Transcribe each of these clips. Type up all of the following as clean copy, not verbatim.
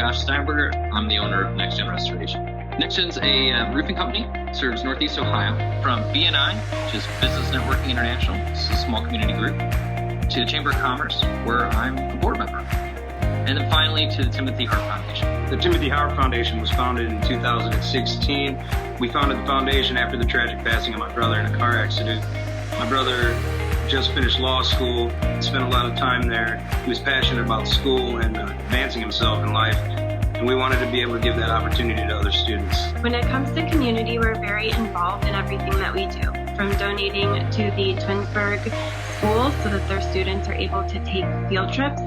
Josh Steinberger. I'm the owner of Next Gen Restoration. Next Gen's a roofing company, serves Northeast Ohio, from BNI, which is Business Networking International, this is a small community group, to the Chamber of Commerce, where I'm a board member, and then finally to the Timothy Hart Foundation. The Timothy Hart Foundation was founded in 2016. We founded the foundation after the tragic passing of my brother in a car accident. My brother just finished law school, spent a lot of time there. He was passionate about school and advancing himself in life, and we wanted to be able to give that opportunity to other students. When it comes to community, we're very involved in everything that we do, from donating to the Twinsburg schools so that their students are able to take field trips,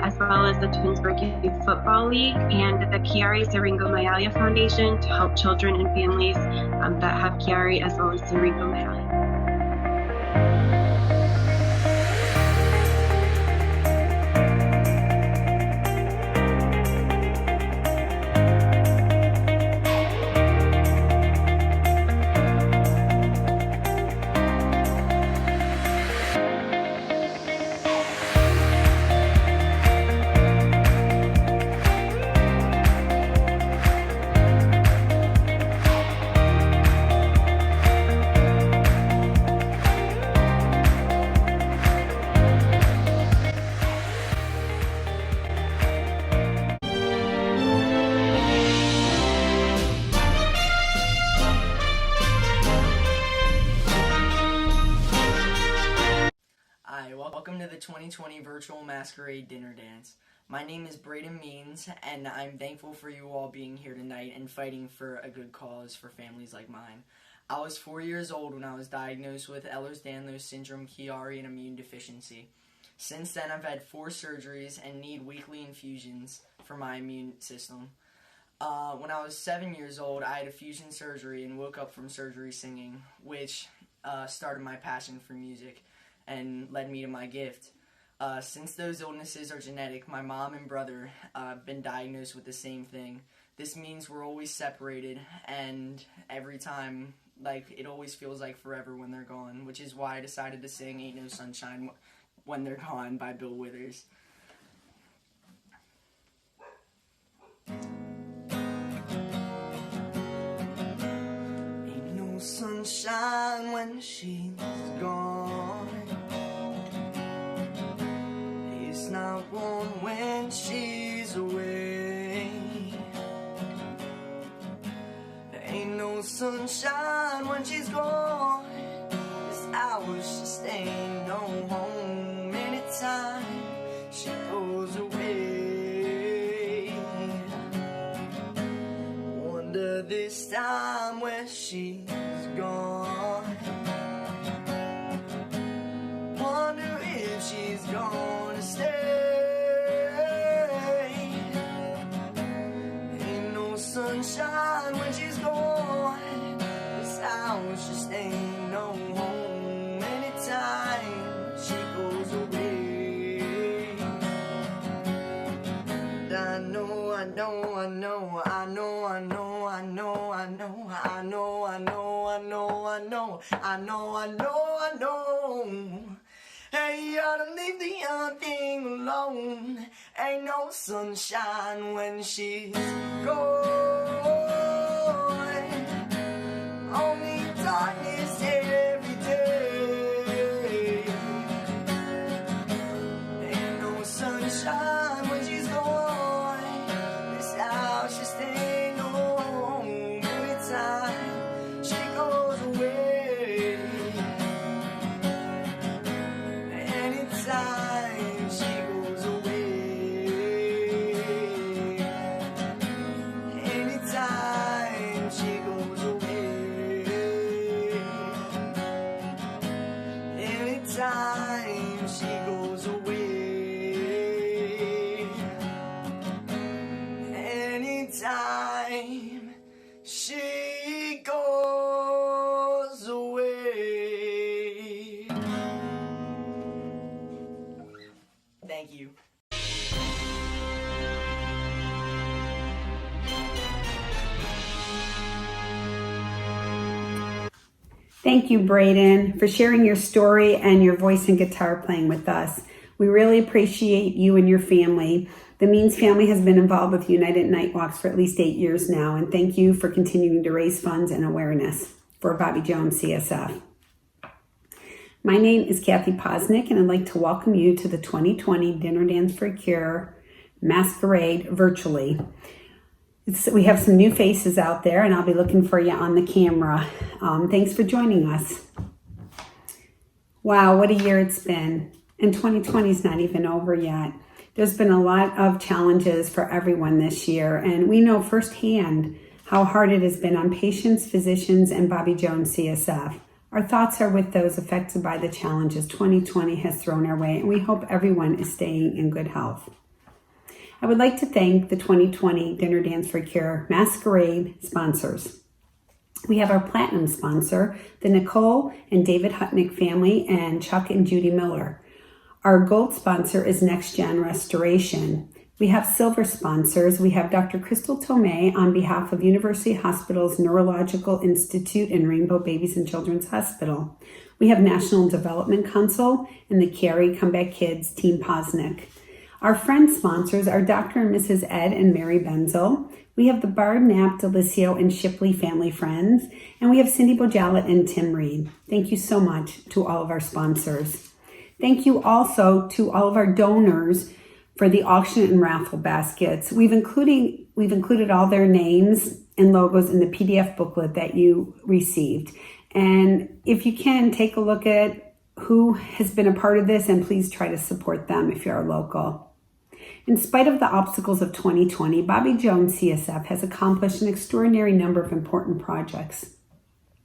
as well as the Twinsburg Youth Football League and the Chiari Syringomyelia Foundation to help children and families that have Chiari as well as Syringomyelia. Welcome to the 2020 virtual Maskerade dinner dance. My name is Braden Means, and I'm thankful for you all being here tonight and fighting for a good cause for families like mine. I was 4 years old when I was diagnosed with Ehlers-Danlos syndrome, Chiari, and immune deficiency. Since then, I've had 4 surgeries and need weekly infusions for my immune system. When I was 7 years old, I had a fusion surgery and woke up from surgery singing, which started my passion for music and led me to my gift. Since those illnesses are genetic, my mom and brother have been diagnosed with the same thing. This means we're always separated, and every time, it always feels like forever when they're gone, which is why I decided to sing Ain't No Sunshine When They're Gone by Bill Withers. Ain't no sunshine when she's gone. It's not warm when she's away. There ain't no sunshine when she's gone. This house just ain't no home anytime she goes away. Wonder this time where she's gone. Wonder if she's gonna stay. Ain't no sunshine when she's gone. This house just ain't no home anytime she goes away. And I know, I know, I know, I know, I know, I know, I know, I know, I know, I know, I know, I know, I know, I know. Hey, you ought to leave the young thing alone. Ain't no sunshine when she's gone. Only darkness every day. Ain't no sunshine when she's gone. This house just ain't no home anytime she goes away. Anytime she goes away. Anytime she goes away. Anytime she goes away. Anytime she goes away. Thank you. Thank you, Braden, for sharing your story and your voice and guitar playing with us. We really appreciate you and your family. The Means family has been involved with United Night Walks for at least 8 years now, and thank you for continuing to raise funds and awareness for Bobby Jones CSF. My name is Kathy Poznik, and I'd like to welcome you to the 2020 Dinner Dance for a Cure Maskerade virtually. We have some new faces out there, and I'll be looking for you on the camera. Thanks for joining us. Wow, what a year it's been. And 2020 is not even over yet. There's been a lot of challenges for everyone this year, and we know firsthand how hard it has been on patients, physicians, and Bobby Jones CSF. Our thoughts are with those affected by the challenges 2020 has thrown our way, and we hope everyone is staying in good health. I would like to thank the 2020 Dinner Dance for Cure Maskerade sponsors. We have our platinum sponsor, the Nicole and David Hutnick family, and Chuck and Judy Miller. Our gold sponsor is Next Gen Restoration. We have silver sponsors. We have Dr. Crystal Tomei on behalf of University Hospital's Neurological Institute and Rainbow Babies and Children's Hospital. We have National Development Council and the Chiari Comeback Kids Team Poznik. Our friend sponsors are Dr. and Mrs. Ed and Mary Benzel. We have the Bard, Knapp, DeLisio, and Shipley family friends. And we have Cindy Bojalet and Tim Reed. Thank you so much to all of our sponsors. Thank you also to all of our donors for the auction and raffle baskets. We've included all their names and logos in the PDF booklet that you received. And if you can, take a look at who has been a part of this, and please try to support them if you're local. In spite of the obstacles of 2020, Bobby Jones CSF has accomplished an extraordinary number of important projects.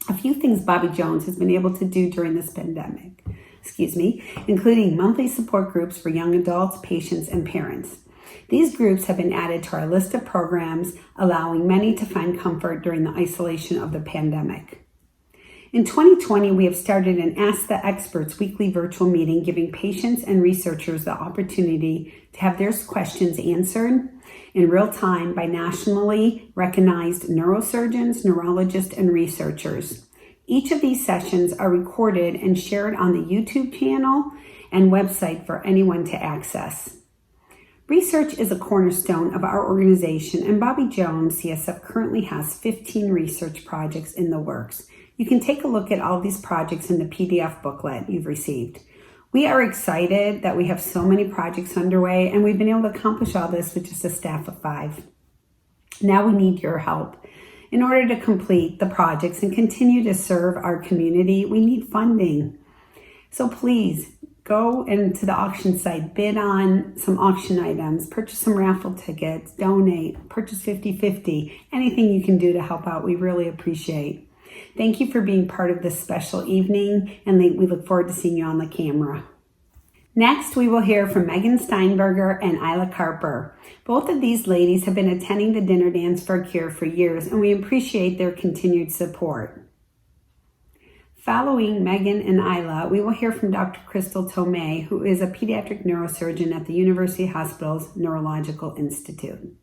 A few things Bobby Jones has been able to do during this pandemic, including monthly support groups for young adults, patients, and parents. These groups have been added to our list of programs, allowing many to find comfort during the isolation of the pandemic. In 2020, we have started an Ask the Experts weekly virtual meeting, giving patients and researchers the opportunity to have their questions answered in real time by nationally recognized neurosurgeons, neurologists, and researchers. Each of these sessions are recorded and shared on the YouTube channel and website for anyone to access. Research is a cornerstone of our organization, and Bobby Jones CSF currently has 15 research projects in the works. You can take a look at all these projects in the PDF booklet you've received. We are excited that we have so many projects underway, and we've been able to accomplish all this with just a staff of 5. Now we need your help. In order to complete the projects and continue to serve our community, we need funding. So please go into the auction site, bid on some auction items, purchase some raffle tickets, donate, purchase 50/50. Anything you can do to help out, we really appreciate. Thank you for being part of this special evening, and we look forward to seeing you on the camera. Next, we will hear from Megan Steinberger and Isla Carper. Both of these ladies have been attending the Dinner Dance for a Cure for years, and we appreciate their continued support. Following Megan and Isla, we will hear from Dr. Crystal Tomei, who is a pediatric neurosurgeon at the University Hospital's Neurological Institute.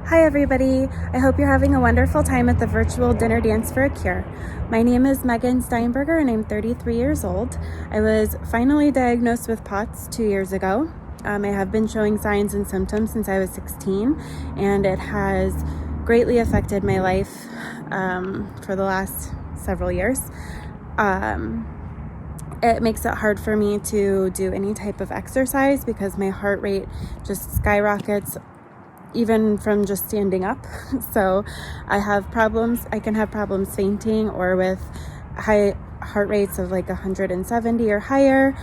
Hi everybody, I hope you're having a wonderful time at the virtual Dinner Dance for a Cure. My name is Megan Steinberger and I'm 33 years old. I was finally diagnosed with POTS 2 years ago. I have been showing signs and symptoms since I was 16, and it has greatly affected my life for the last several years. It makes it hard for me to do any type of exercise because my heart rate just skyrockets even from just standing up. So I can have problems fainting or with high heart rates of like 170 or higher,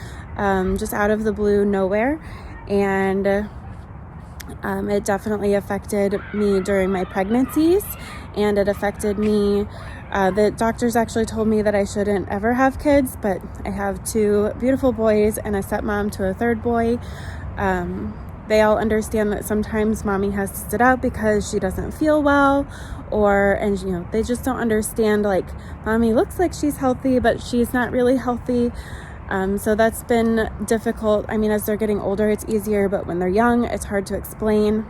just out of the blue, nowhere. And it definitely affected me during my pregnancies, and it affected me. The doctors actually told me that I shouldn't ever have kids, but I have 2 beautiful boys and a stepmom to a 3rd boy. They all understand that sometimes mommy has to sit out because she doesn't feel well, and they just don't understand, like, mommy looks like she's healthy, but she's not really healthy. So that's been difficult. I mean, as they're getting older, it's easier, but when they're young, it's hard to explain.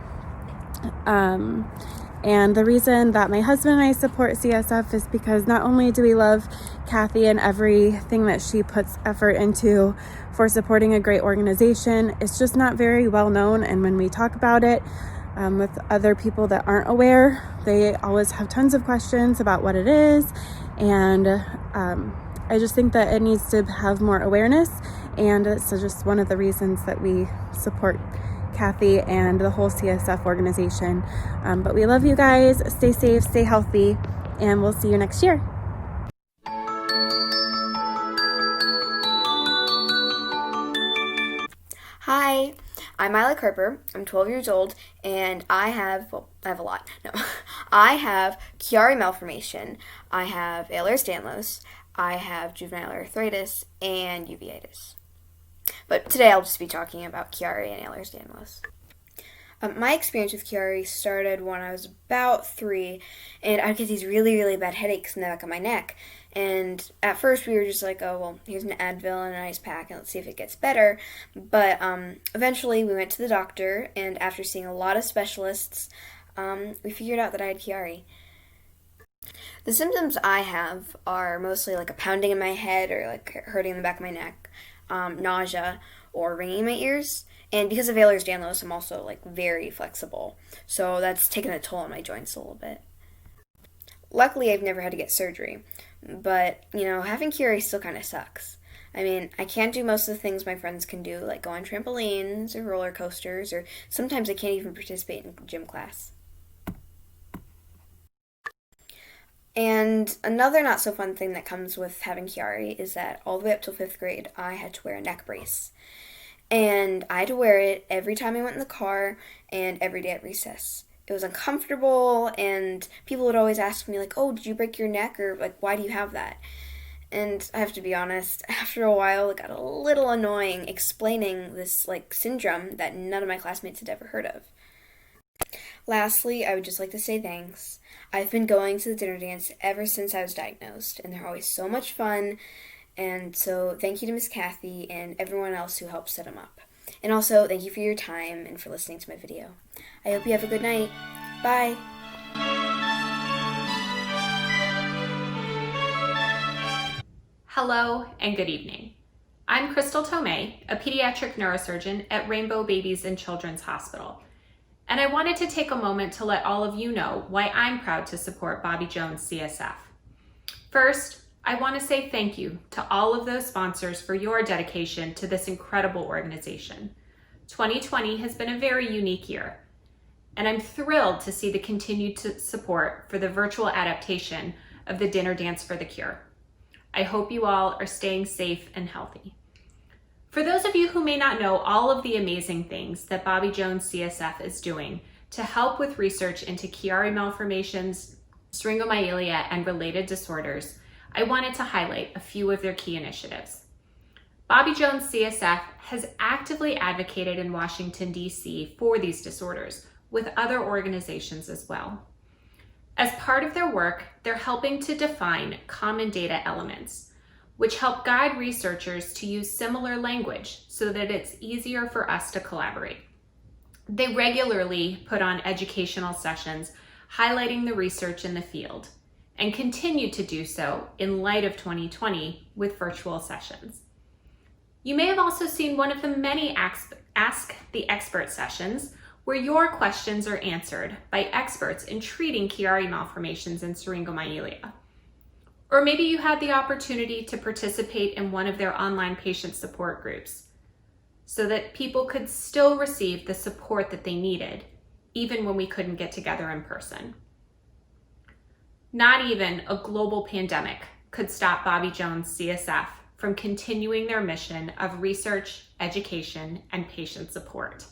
And the reason that my husband and I support CSF is because not only do we love Kathy and everything that she puts effort into for supporting a great organization, it's just not very well known. And when we talk about it with other people that aren't aware, they always have tons of questions about what it is. And I just think that it needs to have more awareness. And it's just one of the reasons that we support Kathy and the whole CSF organization. But we love you guys. Stay safe, stay healthy, and we'll see you next year. Hi, I'm Mila Kerper. I'm 12 years old, and I have a lot. No, I have Chiari malformation. I have Ehlers-Danlos. I have juvenile arthritis and uveitis. But today I'll just be talking about Chiari and Ehlers-Danlos. My experience with Chiari started when I was about 3, and I'd get these really, really bad headaches in the back of my neck. And at first we were just like, oh, well, here's an Advil and an ice pack, and let's see if it gets better. But eventually we went to the doctor, and after seeing a lot of specialists, we figured out that I had Chiari. The symptoms I have are mostly like a pounding in my head or like hurting in the back of my neck, nausea, or ringing in my ears. And because of Ehlers-Danlos, I'm also like very flexible, so that's taken a toll on my joints a little bit. Luckily, I've never had to get surgery, but having Chiari still kind of sucks. I mean, I can't do most of the things my friends can do, like go on trampolines or roller coasters, or sometimes I can't even participate in gym class. And another not so fun thing that comes with having Chiari is that all the way up till 5th grade, I had to wear a neck brace. And I had to wear it every time I went in the car and every day at recess. It was uncomfortable, and people would always ask me, like, oh, did you break your neck? Or, like, why do you have that? And I have to be honest, after a while, it got a little annoying explaining this, like, syndrome that none of my classmates had ever heard of. Lastly, I would just like to say thanks. I've been going to the dinner dance ever since I was diagnosed, and they're always so much fun. And so thank you to Miss Kathy and everyone else who helped set them up. And also, thank you for your time and for listening to my video. I hope you have a good night. Bye! Hello and good evening. I'm Crystal Tomei, a pediatric neurosurgeon at Rainbow Babies and Children's Hospital. And I wanted to take a moment to let all of you know why I'm proud to support Bobby Jones CSF. First, I want to say thank you to all of those sponsors for your dedication to this incredible organization. 2020 has been a very unique year, and I'm thrilled to see the continued support for the virtual adaptation of the Dinner Dance for the Cure. I hope you all are staying safe and healthy. For those of you who may not know all of the amazing things that Bobby Jones CSF is doing to help with research into Chiari malformations, syringomyelia, and related disorders, I wanted to highlight a few of their key initiatives. Bobby Jones CSF has actively advocated in Washington, D.C. for these disorders, with other organizations as well. As part of their work, they're helping to define common data elements, which help guide researchers to use similar language so that it's easier for us to collaborate. They regularly put on educational sessions highlighting the research in the field, and continue to do so in light of 2020 with virtual sessions. You may have also seen one of the many Ask the Expert sessions where your questions are answered by experts in treating Chiari malformations and syringomyelia. Or maybe you had the opportunity to participate in one of their online patient support groups so that people could still receive the support that they needed, even when we couldn't get together in person. Not even a global pandemic could stop Bobby Jones CSF from continuing their mission of research, education, and patient support.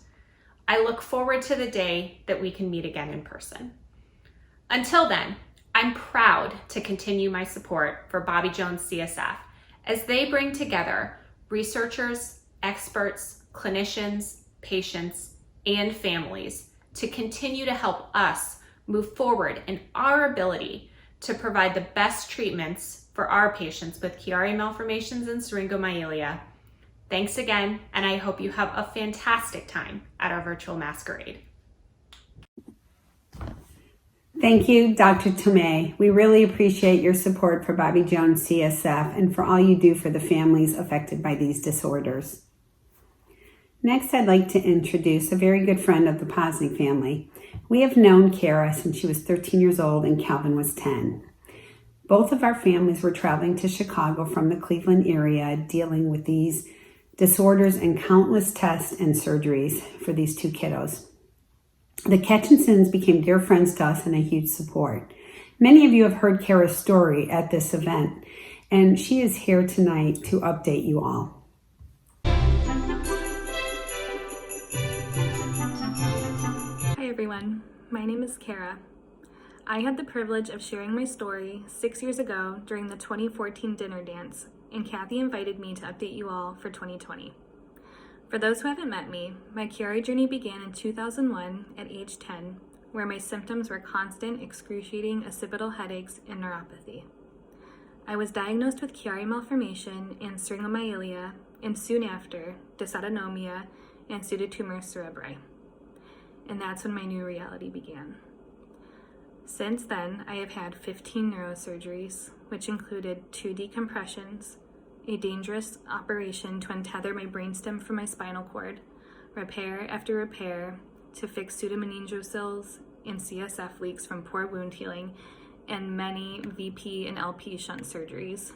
I look forward to the day that we can meet again in person. Until then, I'm proud to continue my support for Bobby Jones CSF as they bring together researchers, experts, clinicians, patients, and families to continue to help us move forward in our ability to provide the best treatments for our patients with Chiari malformations and syringomyelia. Thanks again, and I hope you have a fantastic time at our virtual masquerade. Thank you, Dr. Tomei. We really appreciate your support for Bobby Jones CSF and for all you do for the families affected by these disorders. Next, I'd like to introduce a very good friend of the Poznik family. We have known Kara since she was 13 years old and Calvin was 10. Both of our families were traveling to Chicago from the Cleveland area, dealing with these disorders and countless tests and surgeries for these two kiddos. The Ketchinsons became dear friends to us and a huge support. Many of you have heard Kara's story at this event, and she is here tonight to update you all. Hi everyone, my name is Kara. I had the privilege of sharing my story 6 years ago during the 2014 dinner dance, and Kathy invited me to update you all for 2020. For those who haven't met me, my Chiari journey began in 2001 at age 10, where my symptoms were constant, excruciating occipital headaches and neuropathy. I was diagnosed with Chiari malformation and stringomyelia, and soon after, dysautonomia and pseudotumor cerebri. And that's when my new reality began. Since then, I have had 15 neurosurgeries, which included 2 decompressions, a dangerous operation to untether my brainstem from my spinal cord, repair after repair to fix pseudomeningocele and CSF leaks from poor wound healing, and many VP and LP shunt surgeries.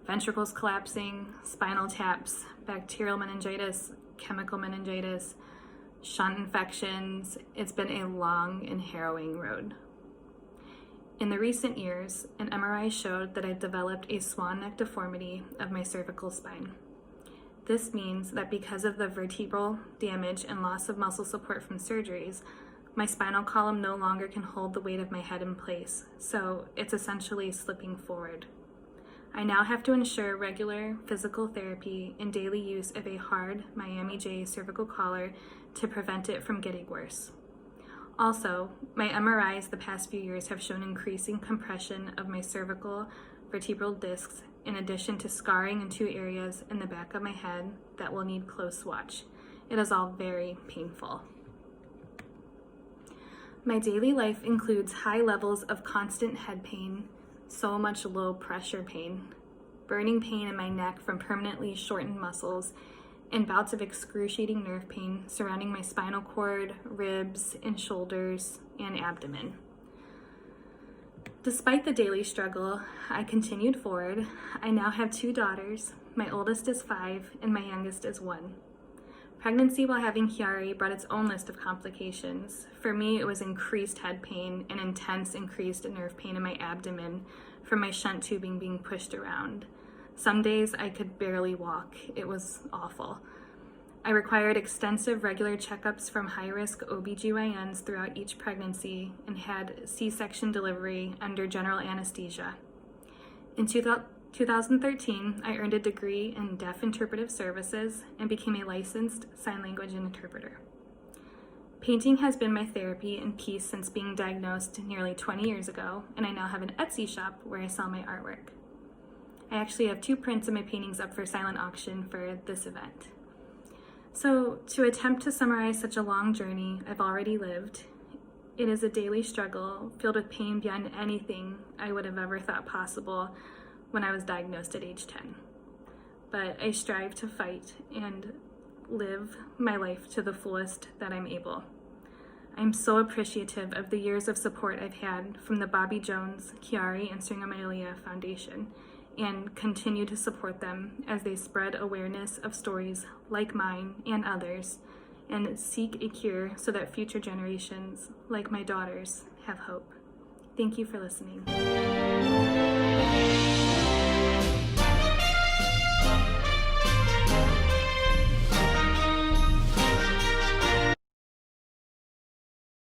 Ventricles collapsing, spinal taps, bacterial meningitis, chemical meningitis, shunt infections. It's been a long and harrowing road. In the recent years, an MRI showed that I developed a swan neck deformity of my cervical spine. This means that because of the vertebral damage and loss of muscle support from surgeries, my spinal column no longer can hold the weight of my head in place, so it's essentially slipping forward. I now have to ensure regular physical therapy and daily use of a hard Miami J cervical collar to prevent it from getting worse. Also, my MRIs the past few years have shown increasing compression of my cervical vertebral discs, in addition to scarring in 2 areas in the back of my head that will need close watch. It is all very painful. My daily life includes high levels of constant head pain, so much low pressure pain, burning pain in my neck from permanently shortened muscles, and bouts of excruciating nerve pain surrounding my spinal cord, ribs, and shoulders, and abdomen. Despite the daily struggle, I continued forward. I now have 2 daughters. My oldest is 5, and my youngest is 1. Pregnancy while having Chiari brought its own list of complications. For me, it was increased head pain and intense increased nerve pain in my abdomen from my shunt tubing being pushed around. Some days I could barely walk. It was awful. I required extensive regular checkups from high-risk OBGYNs throughout each pregnancy and had C-section delivery under general anesthesia. In 2013, I earned a degree in deaf interpretive services and became a licensed sign language interpreter. Painting has been my therapy and peace since being diagnosed nearly 20 years ago, and I now have an Etsy shop where I sell my artwork. I actually have 2 prints of my paintings up for silent auction for this event. So, to attempt to summarize such a long journey I've already lived, it is a daily struggle filled with pain beyond anything I would have ever thought possible when I was diagnosed at age 10. But I strive to fight and live my life to the fullest that I'm able. I'm so appreciative of the years of support I've had from the Bobby Jones, Chiari, and stringomyelia Foundation, and continue to support them as they spread awareness of stories like mine and others, and seek a cure so that future generations, like my daughters, have hope. Thank you for listening.